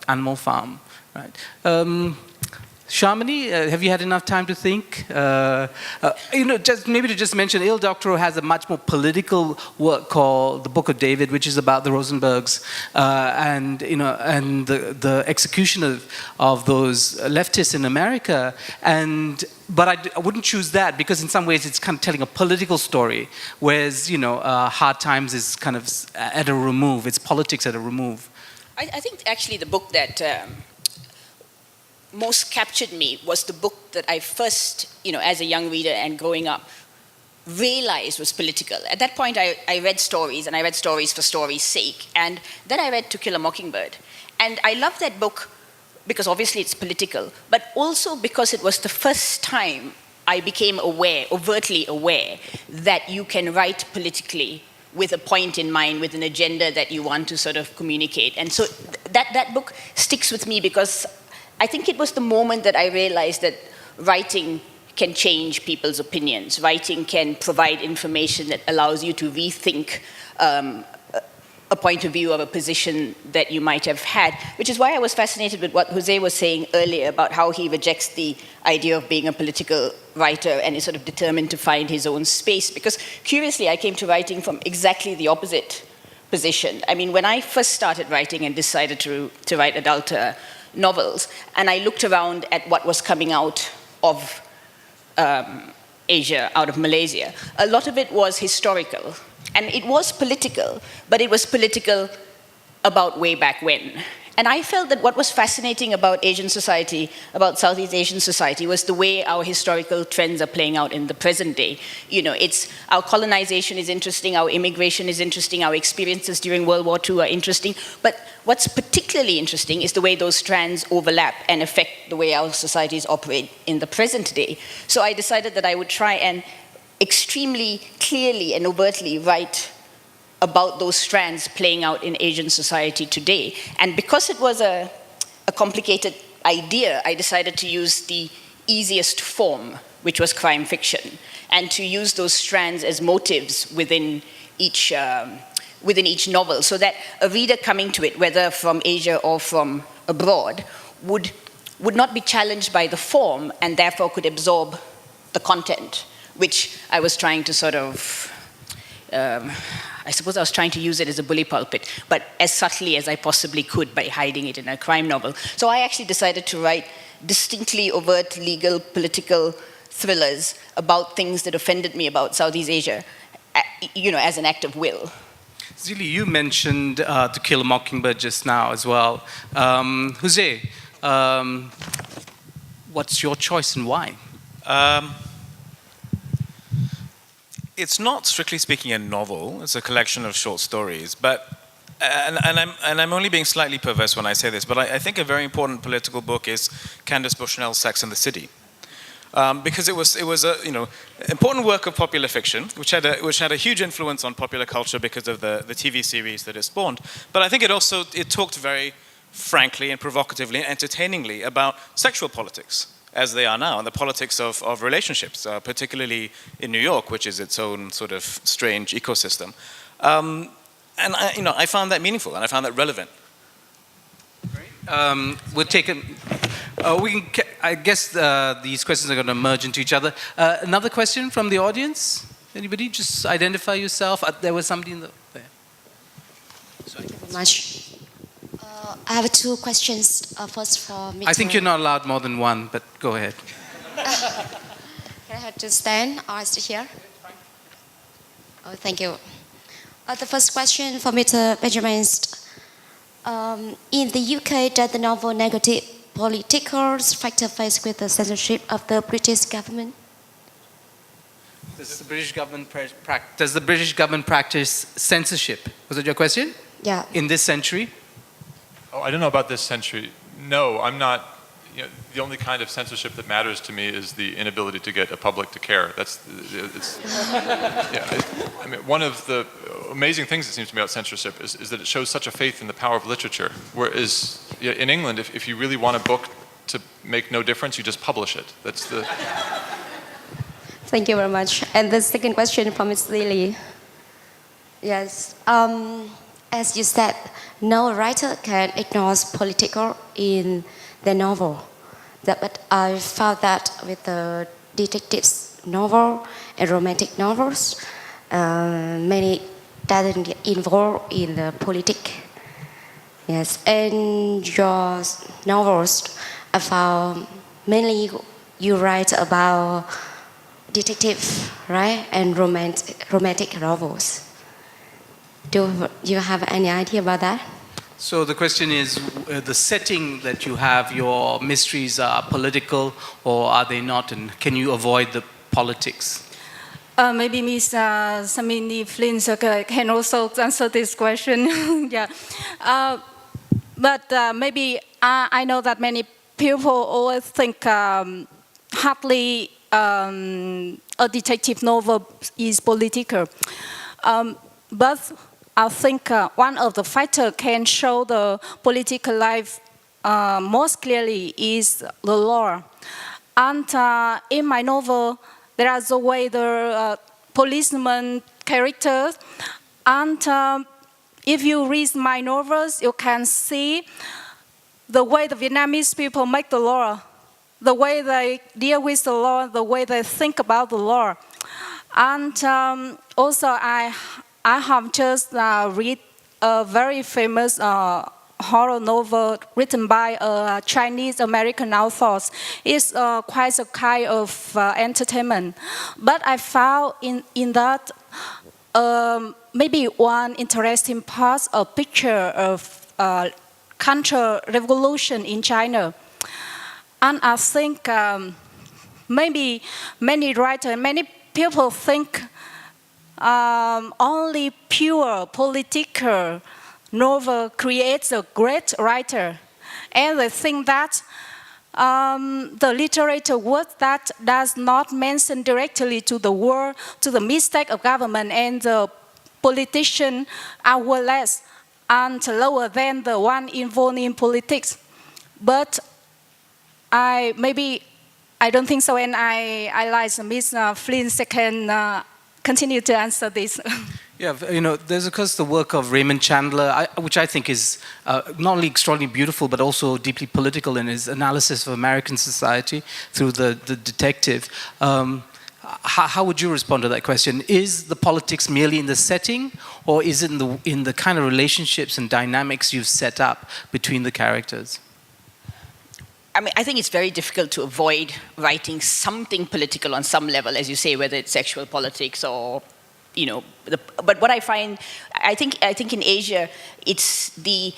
Animal Farm, right? Shamini, have you had enough time to think? Just maybe to just mention, Il Doctorow has a much more political work called The Book of David, which is about the Rosenbergs and the execution of those leftists in America. But I wouldn't choose that because in some ways it's kind of telling a political story, whereas Hard Times is kind of at a remove. It's politics at a remove. I think actually the book that most captured me was the book that I first, as a young reader and growing up, realized was political. At that point, I read stories, and I read stories for story's sake. And then I read To Kill a Mockingbird. And I love that book because obviously it's political, but also because it was the first time I became aware, overtly aware, that you can write politically with a point in mind, with an agenda that you want to sort of communicate. And so that book sticks with me because I think it was the moment that I realized that writing can change people's opinions. Writing can provide information that allows you to rethink a point of view of a position that you might have had, which is why I was fascinated with what Jose was saying earlier about how he rejects the idea of being a political writer and is sort of determined to find his own space. Because curiously, I came to writing from exactly the opposite position. I mean, when I first started writing and decided to write adult novels, and I looked around at what was coming out of Asia, out of Malaysia, a lot of it was historical. And it was political, but it was political about way back when. And I felt that what was fascinating about Asian society, about Southeast Asian society, was the way our historical trends are playing out in the present day. It's our colonization is interesting, our immigration is interesting, our experiences during World War II are interesting. But what's particularly interesting is the way those strands overlap and affect the way our societies operate in the present day. So I decided that I would try and extremely clearly and overtly write about those strands playing out in Asian society today. And because it was a complicated idea, I decided to use the easiest form, which was crime fiction, and to use those strands as motives within each novel, so that a reader coming to it, whether from Asia or from abroad, would not be challenged by the form and therefore could absorb the content, which I was trying to sort of, I suppose I was trying to use it as a bully pulpit, but as subtly as I possibly could by hiding it in a crime novel. So I actually decided to write distinctly overt legal, political thrillers about things that offended me about Southeast Asia, as an act of will. Zili, you mentioned To Kill a Mockingbird just now as well. Jose, what's your choice and why? It's not, strictly speaking, a novel. It's a collection of short stories. But, and I'm only being slightly perverse when I say this, but I think a very important political book is Candace Bushnell's Sex and the City, because it was a important work of popular fiction, which had a huge influence on popular culture because of the TV series that it spawned. But I think it talked very frankly and provocatively and entertainingly about sexual politics, as they are now, and the politics of relationships, particularly in New York, which is its own sort of strange ecosystem. And I found that meaningful, and I found that relevant. We'll take I guess these questions are going to merge into each other. Another question from the audience? Anybody? Just identify yourself. There was somebody in there. Thank you very much. I have two questions. First for Mr. I think you're not allowed more than one, but go ahead. Can I have to stand or sit here? Oh, thank you. The first question for Mr. Benjamin. In the UK, does the novel negative political factor face with the censorship of the British government? Does the British government practice censorship? Was that your question? Yeah. In this century? Oh, I don't know about this century. No, I'm not. The only kind of censorship that matters to me is the inability to get a public to care. I mean, one of the amazing things, it seems to me, about censorship is that it shows such a faith in the power of literature. Whereas in England, if you really want a book to make no difference, you just publish it. That's the... Thank you very much. And the second question from Ms. Lily. Yes. As you said, no writer can ignore political in their novel. But I found that with the detectives novel and romantic novels, many doesn't get involved in the politics. Yes, and your novels, I found mainly you write about detective, right, and romantic novels. Do you have any idea about that? So the question is, the setting that you have, your mysteries are political or are they not, and can you avoid the politics? Maybe Ms. Samini Flint can also answer this question. Yeah. But maybe I know that many people always think hardly a detective novel is political. But I think one of the factors can show the political life most clearly is the law. And in my novel, there are the way the policeman characters. And if you read my novels, you can see the way the Vietnamese people make the law, the way they deal with the law, the way they think about the law. And also I have just read a very famous horror novel written by a Chinese-American author. It's quite a kind of entertainment. But I found in that maybe one interesting part, a picture of counter-revolution in China. And I think maybe many writers, many people think only pure political novel creates a great writer. And they think that the literature work that does not mention directly to the war, to the mistake of government and the politician are less and lower than the one involved in politics. But I don't think so, and I like Ms. Flint can continue to answer this. Yeah, you know, there's of course the work of Raymond Chandler, which I think is not only extraordinarily beautiful, but also deeply political in his analysis of American society through the detective. How would you respond to that question? Is the politics merely in the setting, or is it in the kind of relationships and dynamics you've set up between the characters? I mean, I think it's very difficult to avoid writing something political on some level, as you say, whether it's sexual politics or, you know. But what I find, I think in Asia, it's the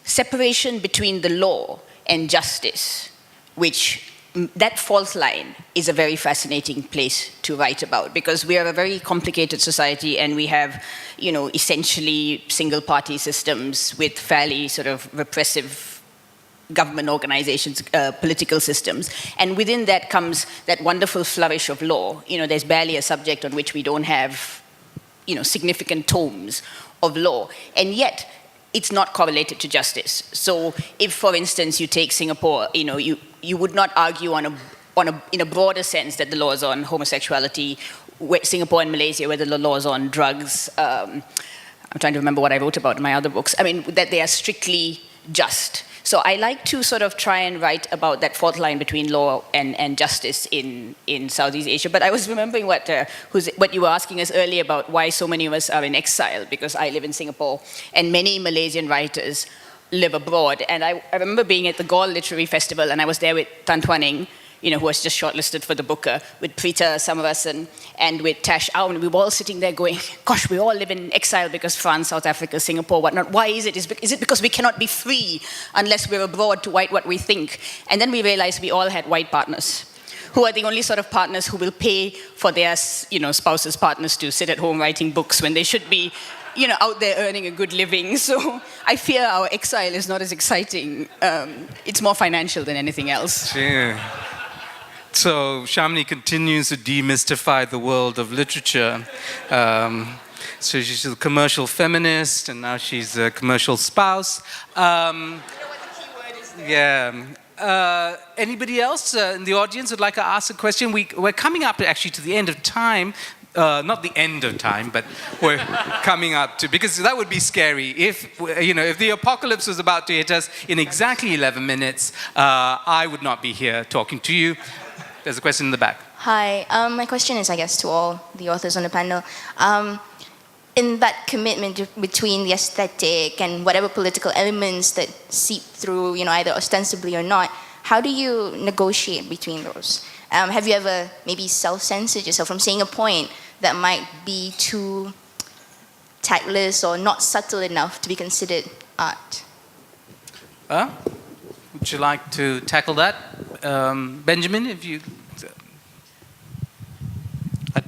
separation between the law and justice, which that fault line is a very fascinating place to write about, because we are a very complicated society and we have, you know, essentially single-party systems with fairly sort of repressive government organizations, political systems. And within that comes that wonderful flourish of law. You know, there's barely a subject on which we don't have, you know, significant tomes of law. And yet, it's not correlated to justice. So if, for instance, you take Singapore, you know, you would not argue in a broader sense that the laws on homosexuality, Singapore and Malaysia, whether the laws on drugs, I'm trying to remember what I wrote about in my other books, I mean, that they are strictly just. So I like to sort of try and write about that fault line between law and justice in Southeast Asia. But I was remembering what you were asking us earlier about why so many of us are in exile, because I live in Singapore and many Malaysian writers live abroad. And I remember being at the Gaul Literary Festival, and I was there with Tan Tuan Eng, you know, who was just shortlisted for the Booker, with Preeta Samarasan and with Tash Au, and we were all sitting there going, gosh, we all live in exile because France, South Africa, Singapore, whatnot. Why is it? Is it because we cannot be free unless we're abroad to write what we think? And then we realized we all had white partners, who are the only sort of partners who will pay for their, you know, spouses, partners to sit at home writing books when they should be, you know, out there earning a good living. So I fear our exile is not as exciting. It's more financial than anything else. Yeah. So Shamini continues to demystify the world of literature. So she's a commercial feminist, and now she's a commercial spouse. I don't know what the key word is Yeah. Anybody else in the audience would like to ask a question? We're coming up actually to the end of time. Not the end of time, but we're coming up to, because that would be scary. If the apocalypse was about to hit us in exactly 11 minutes, I would not be here talking to you. There's a question in the back. Hi, my question is, I guess, to all the authors on the panel. In that commitment between the aesthetic and whatever political elements that seep through, either ostensibly or not, how do you negotiate between those? Have you ever maybe self-censored yourself from saying a point that might be too tactless or not subtle enough to be considered art? Would you like to tackle that? Benjamin, if you...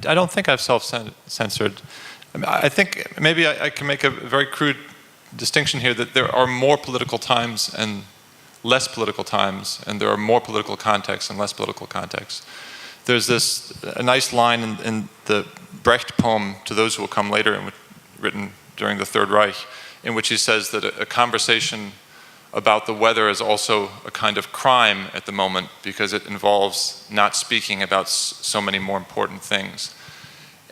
I don't think I've self-censored. I think maybe I can make a very crude distinction here, that there are more political times and less political times, and there are more political contexts and less political contexts. There's a nice line in the Brecht poem, To Those Who Will Come Later, written during the Third Reich, in which he says that a conversation about the weather is also a kind of crime at the moment, because it involves not speaking about so many more important things.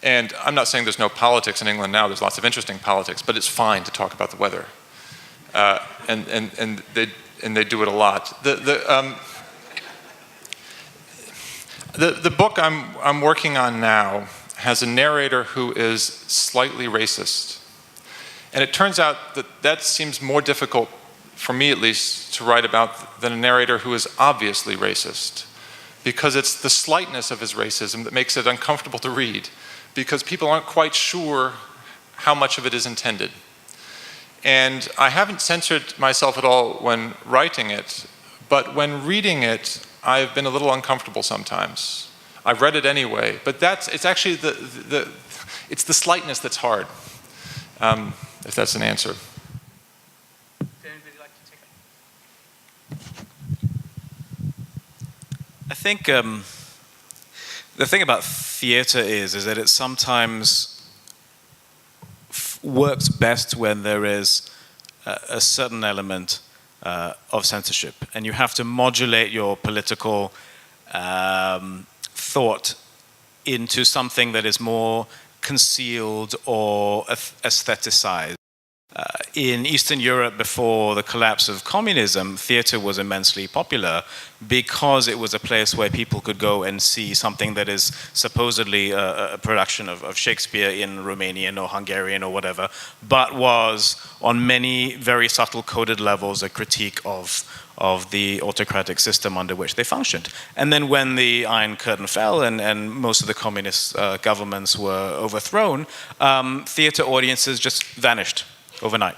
And I'm not saying there's no politics in England now. There's lots of interesting politics, but it's fine to talk about the weather, and they do it a lot. The book I'm working on now has a narrator who is slightly racist, and it turns out that seems more difficult, for me at least, to write about than a narrator who is obviously racist, because it's the slightness of his racism that makes it uncomfortable to read, because people aren't quite sure how much of it is intended. And I haven't censored myself at all when writing it, but when reading it, I've been a little uncomfortable sometimes. I've read it anyway, but it's actually it's the slightness that's hard, if that's an answer. Would anybody like to take it? I think the thing about theatre is that it sometimes works best when there is a certain element of censorship, and you have to modulate your political thought into something that is more concealed or aestheticized. In Eastern Europe, before the collapse of communism, theatre was immensely popular because it was a place where people could go and see something that is supposedly a production of Shakespeare in Romanian or Hungarian or whatever, but was on many very subtle coded levels a critique of the autocratic system under which they functioned. And then when the Iron Curtain fell and most of the communist governments were overthrown, theatre audiences just vanished overnight.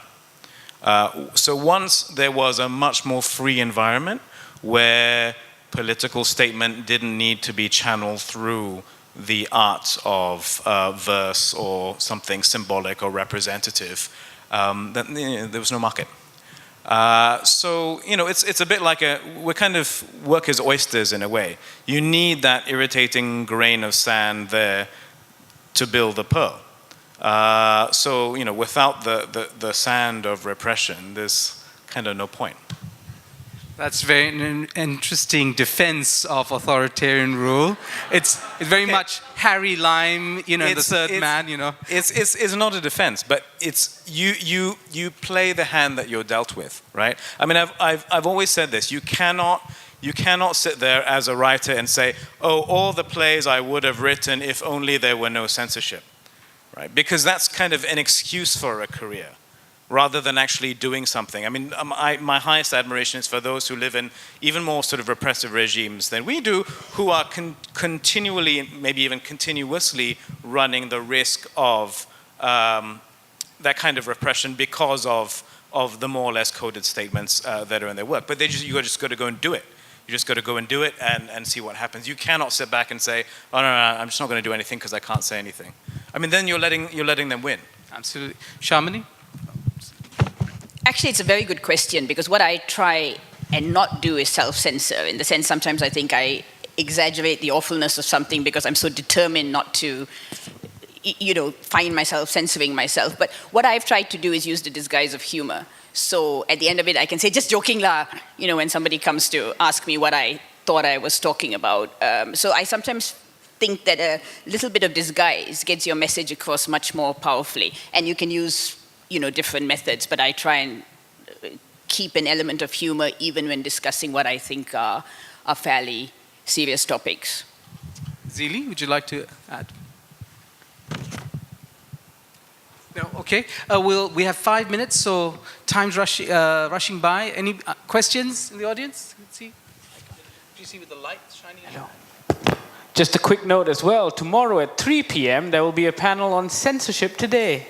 So once there was a much more free environment where political statement didn't need to be channeled through the art of verse or something symbolic or representative, then there was no market. So, it's a bit like we kind of work as oysters in a way. You need that irritating grain of sand there to build the pearl. So, without the sand of repression, there's kind of no point. That's very an interesting defense of authoritarian rule. It's very much Harry Lime, the third man, It's not a defense, but it's you play the hand that you're dealt with, right? I mean, I've always said this. You cannot sit there as a writer and say, oh, all the plays I would have written if only there were no censorship, right? Because that's kind of an excuse for a career, rather than actually doing something. I mean, my highest admiration is for those who live in even more sort of repressive regimes than we do, who are continually, maybe even continuously, running the risk of that kind of repression because of the more or less coded statements that are in their work. But you just got to go and do it. You just got to go and do it and see what happens. You cannot sit back and say, oh, no, I'm just not going to do anything because I can't say anything. I mean, then you're letting them win. Absolutely. Shamini? Actually, it's a very good question, because what I try and not do is self-censor. In the sense, sometimes I think I exaggerate the awfulness of something because I'm so determined not to, find myself censoring myself. But what I've tried to do is use the disguise of humor. So at the end of it, I can say, just joking lah, when somebody comes to ask me what I thought I was talking about. So I sometimes think that a little bit of disguise gets your message across much more powerfully. And you can use, different methods, but I try and keep an element of humor even when discussing what I think are fairly serious topics. Zili, would you like to add? No, okay. We have 5 minutes, so time's rushing by. Any questions in the audience? Let's see. Do you see with the light shining? Hello. Just a quick note as well. Tomorrow at 3 p.m. there will be a panel on censorship today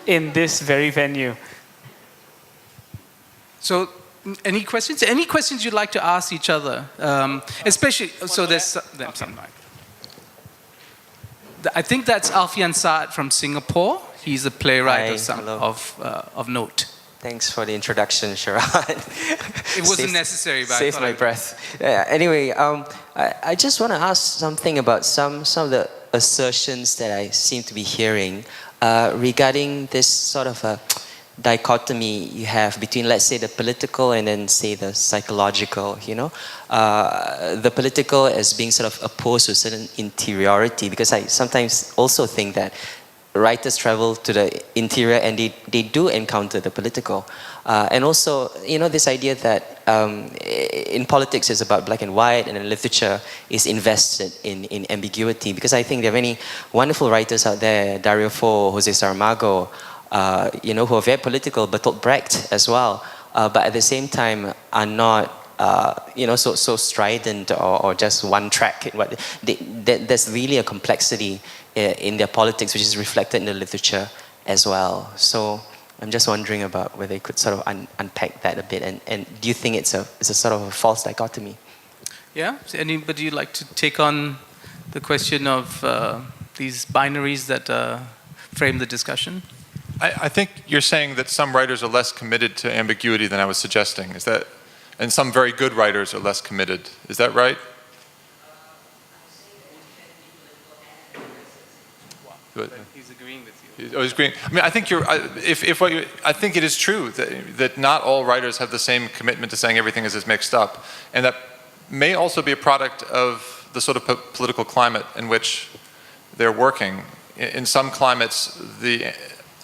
in this very venue. So, any questions? Any questions you'd like to ask each other? Especially, so there's some. I think that's Alfian Saad from Singapore. He's a playwright of note. Thanks for the introduction, Sharad. It wasn't necessary, but save my breath. Yeah, anyway, I just want to ask something about some of the assertions that I seem to be hearing regarding this sort of a dichotomy you have between, let's say, the political and then, say, the psychological, the political as being sort of opposed to a certain interiority, because I sometimes also think that writers travel to the interior and they do encounter the political. And also, this idea that in politics it's about black and white, and in literature is invested in ambiguity, because I think there are many wonderful writers out there, Dario Fo, Jose Saramago, who are very political, Bertolt Brecht as well, but at the same time are not, so strident or just one track. There's really a complexity in their politics, which is reflected in the literature as well. So I'm just wondering about whether you could sort of unpack that a bit, and do you think it's a sort of a false dichotomy? Yeah. So anybody like to take on the question of these binaries that frame the discussion? I think you're saying that some writers are less committed to ambiguity than I was suggesting. Is that, and some very good writers are less committed. Is that right? He's agreeing with you. Oh, he's agreeing. I mean, I think I think it is true that not all writers have the same commitment to saying everything is mixed up, and that may also be a product of the sort of political climate in which they're working. In some climates, the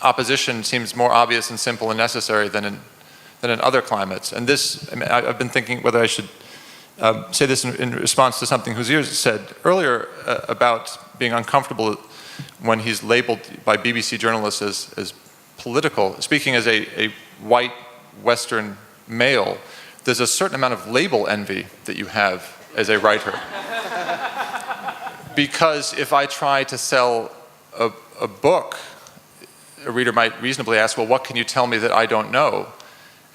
opposition seems more obvious and simple and necessary than in other climates. And this, I've been thinking whether I should say this in response to something Huzair said earlier about being uncomfortable when he's labeled by BBC journalists as political. Speaking as a white Western male, there's a certain amount of label envy that you have as a writer. Because if I try to sell a book, a reader might reasonably ask, well, what can you tell me that I don't know?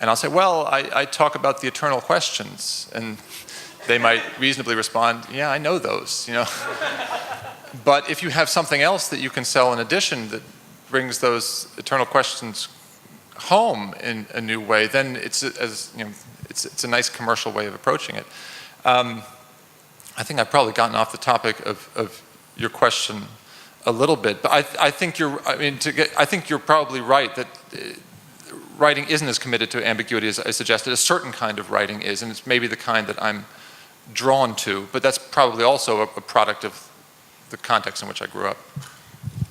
And I'll say, well, I talk about the eternal questions. And they might reasonably respond, yeah, I know those, But if you have something else that you can sell in addition that brings those eternal questions home in a new way, then it's a nice commercial way of approaching it. I think I've probably gotten off the topic of your question a little bit, but I think you're probably right that writing isn't as committed to ambiguity as I suggested. A certain kind of writing is, and it's maybe the kind that I'm drawn to, but that's probably also a product of the context in which I grew up.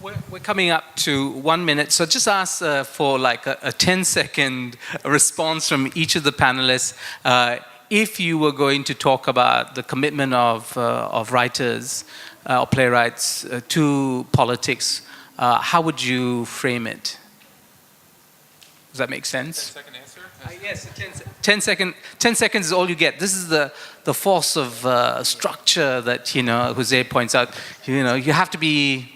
We're coming up to 1 minute, so just ask for like a 10-second response from each of the panelists. If you were going to talk about the commitment of writers or playwrights to politics, how would you frame it? Does that make sense? 10-second answer? Yes, 10 seconds is all you get. This is the force of structure that Jose points out. You have to be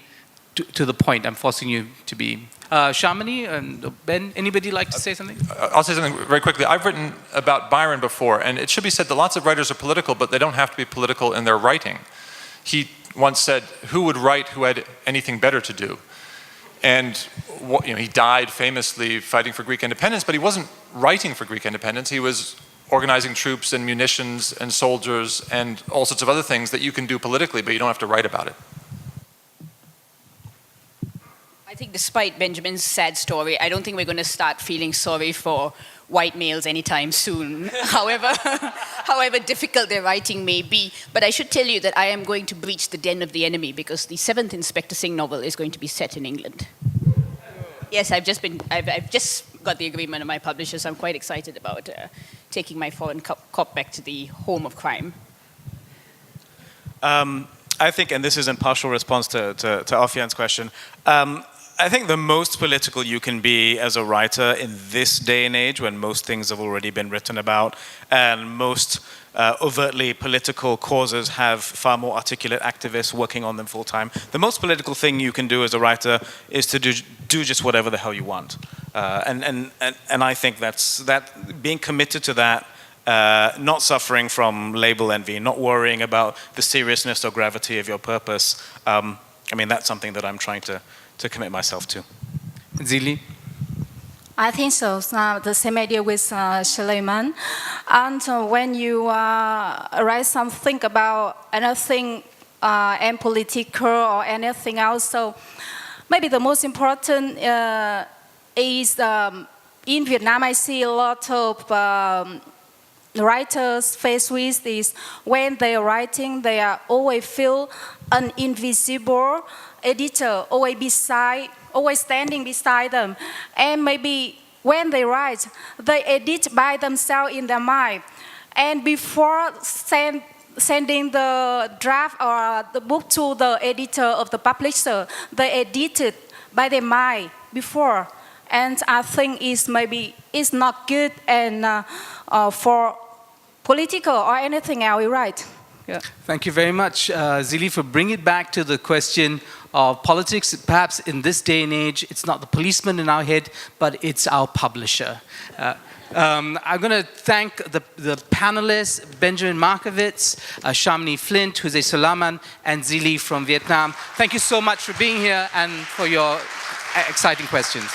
to the point. I'm forcing you to be. Shamini and Ben, anybody like to say something? I'll say something very quickly. I've written about Byron before, and it should be said that lots of writers are political, but they don't have to be political in their writing. He once said, "Who would write who had anything better to do?" And he died famously fighting for Greek independence, but he wasn't writing for Greek independence. He was organizing troops and munitions and soldiers and all sorts of other things that you can do politically, but you don't have to write about it. I think despite Benjamin's sad story, I don't think we're going to start feeling sorry for white males anytime soon, however difficult their writing may be. But I should tell you that I am going to breach the den of the enemy because the 7th Inspector Singh novel is going to be set in England. Yes, I've just got the agreement of my publisher, so I'm quite excited about taking my foreign cop back to the home of crime. I think, and this is in partial response to Ofian's question, I think the most political you can be as a writer in this day and age, when most things have already been written about, and most overtly political causes have far more articulate activists working on them full time, the most political thing you can do as a writer is to do just whatever the hell you want. And I think that being committed to that, not suffering from label envy, not worrying about the seriousness or gravity of your purpose, I mean, that's something that I'm trying to commit myself to. Zili? I think so. The same idea with SULAIMAN. And when you write something about anything and political or anything else, so maybe the most important is in Vietnam, I see a lot of writers faced with this. When they are writing, they are always feel an invisible editor always standing beside them. And maybe when they write, they edit by themselves in their mind. And before sending the draft or the book to the editor of the publisher, they edit it by their mind before. And I think it's not good and for political or anything else, we write. Yeah. Thank you very much, Zili, for bringing it back to the question of politics. Perhaps in this day and age, it's not the policeman in our head, but it's our publisher. I'm going to thank the panelists, Benjamin Markovits, Shamini Flint, who's a SULAIMAN, and Zili from Vietnam. Thank you so much for being here and for your exciting questions.